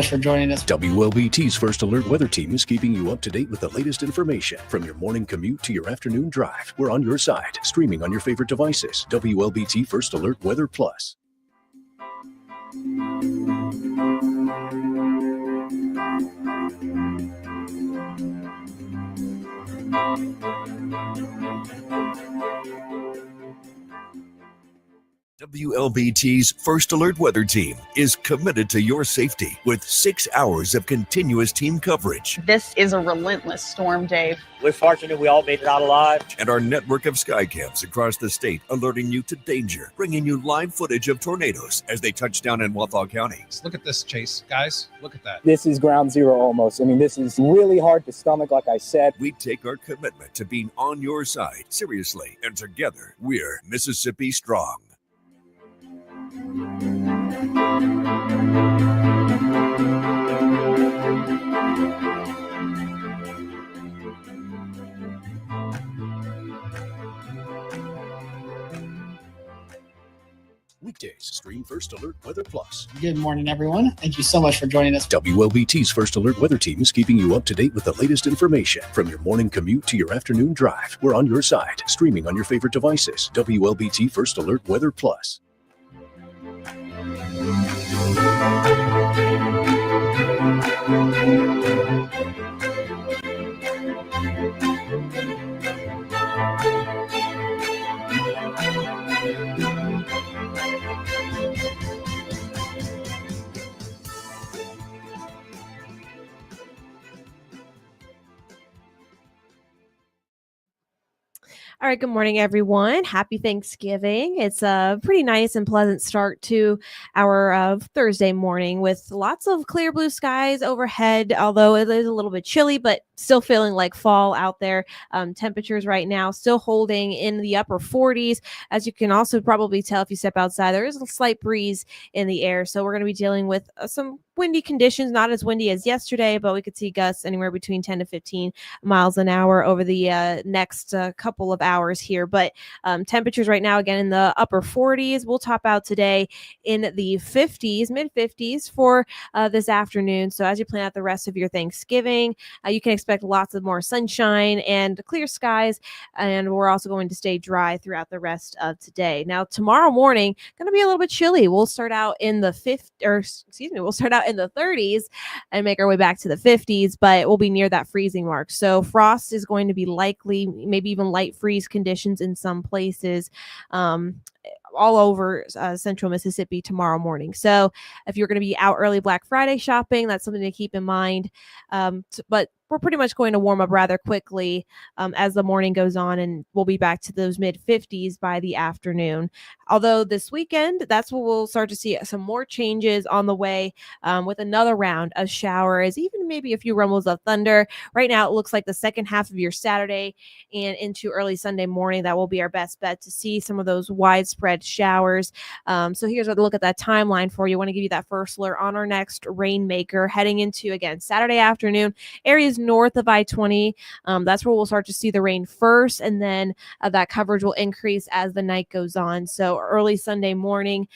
for joining us. WLBT's First Alert Weather Team is keeping you up to date with the latest information. From your morning commute to your afternoon drive, we're on your side, streaming on your favorite devices. WLBT First Alert Weather Plus. WLBT's First Alert Weather Team is committed to your safety with 6 hours of continuous team coverage. This is a relentless storm, Dave. We're fortunate we all made it out alive. And our network of sky cams across the state alerting you to danger, bringing you live footage of tornadoes as they touch down in Wathau County. Look at this, Chase. Guys, look at that. This is ground zero almost. I mean, this is really hard to stomach, like I said. We take our commitment to being on your side seriously, and together we're Mississippi Strong. Weekdays, stream First Alert Weather Plus. Good morning, everyone. Thank you so much for joining us. WLBT's First Alert Weather Team is keeping you up to date with the latest information. From your morning commute to your afternoon drive, we're on your side, streaming on your favorite devices. WLBT First Alert Weather Plus. All right, good morning, everyone. Happy Thanksgiving. It's a pretty nice and pleasant start to our Thursday morning with lots of clear blue skies overhead, although it is a little bit chilly, but still feeling like fall out there. Temperatures right now still holding in the upper 40s. As you can also probably tell if you step outside, there is a slight breeze in the air. So we're going to be dealing with some windy conditions, not as windy as yesterday, but we could see gusts anywhere between 10 to 15 miles an hour over the next couple of hours here. But temperatures right now, again, in the upper 40s. We'll top out today in the 50s, mid 50s for this afternoon. So as you plan out the rest of your Thanksgiving, you can expect lots of more sunshine and clear skies. And we're also going to stay dry throughout the rest of today. Now, tomorrow morning, going to be a little bit chilly. We'll start out in the 30s and make our way back to the 50s, but we'll be near that freezing mark. So frost is going to be likely, maybe even light freeze conditions in some places all over central Mississippi tomorrow morning. So if you're going to be out early Black Friday shopping, that's something to keep in mind. But we're pretty much going to warm up rather quickly as the morning goes on, and we'll be back to those mid 50s by the afternoon. Although this weekend, that's when we'll start to see some more changes on the way with another round of showers, even maybe a few rumbles of thunder. Right now, it looks like the second half of your Saturday and into early Sunday morning, that will be our best bet to see some of those widespread showers. So here's a look at that timeline for you. I want to give you that first alert on our next rainmaker heading into, again, Saturday afternoon, areas north of I-20. That's where we'll start to see the rain first, and then that coverage will increase as the night goes on. So early Sunday morning,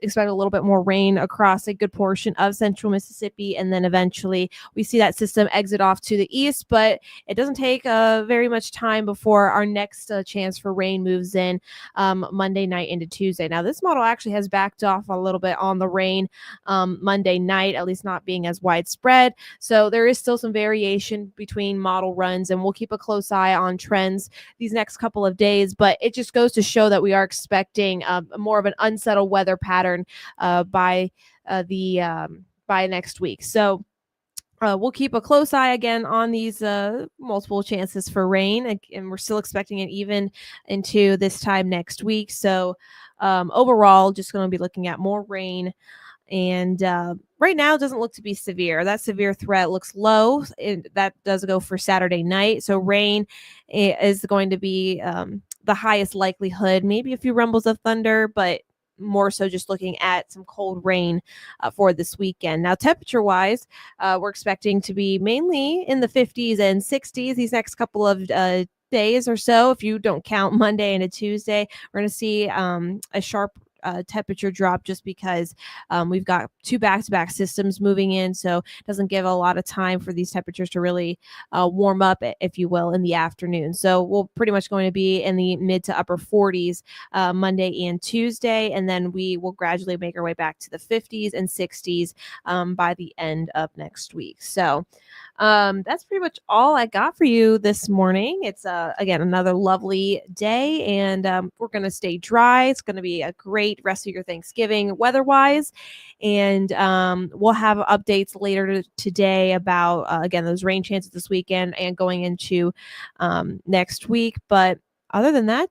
expect a little bit more rain across a good portion of central Mississippi, and then eventually we see that system exit off to the east, but it doesn't take very much time before our next chance for rain moves in Monday night into Tuesday. Now, this model actually has backed off a little bit on the rain Monday night, at least not being as widespread. So there is still some variation between model runs, and we'll keep a close eye on trends these next couple of days. But it just goes to show that we are expecting more of an unsettled weather pattern by next week. So we'll keep a close eye again on these multiple chances for rain, and we're still expecting it even into this time next week. So overall, just going to be looking at more rain. And right now, it doesn't look to be severe. That severe threat looks low. That does go for Saturday night. So rain is going to be the highest likelihood, maybe a few rumbles of thunder, but more so just looking at some cold rain for this weekend. Now, temperature-wise, we're expecting to be mainly in the 50s and 60s these next couple of days or so. If you don't count Monday into Tuesday, we're going to see a sharp temperature drop just because we've got 2 back-to-back systems moving in, so it doesn't give a lot of time for these temperatures to really warm up, if you will, in the afternoon. So we'll pretty much going to be in the mid to upper 40s Monday and Tuesday, and then we will gradually make our way back to the 50s and 60s by the end of next week. So that's pretty much all I got for you this morning. It's again another lovely day, and we're going to stay dry. It's going to be a great rest of your Thanksgiving weather-wise, and we'll have updates later today about again those rain chances this weekend and going into next week. But other than that,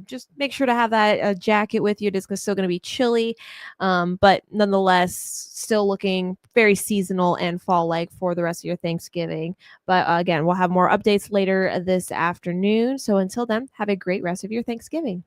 just make sure to have that jacket with you. It's still going to be chilly, but nonetheless, still looking very seasonal and fall-like for the rest of your Thanksgiving. But again, we'll have more updates later this afternoon. So until then, have a great rest of your Thanksgiving.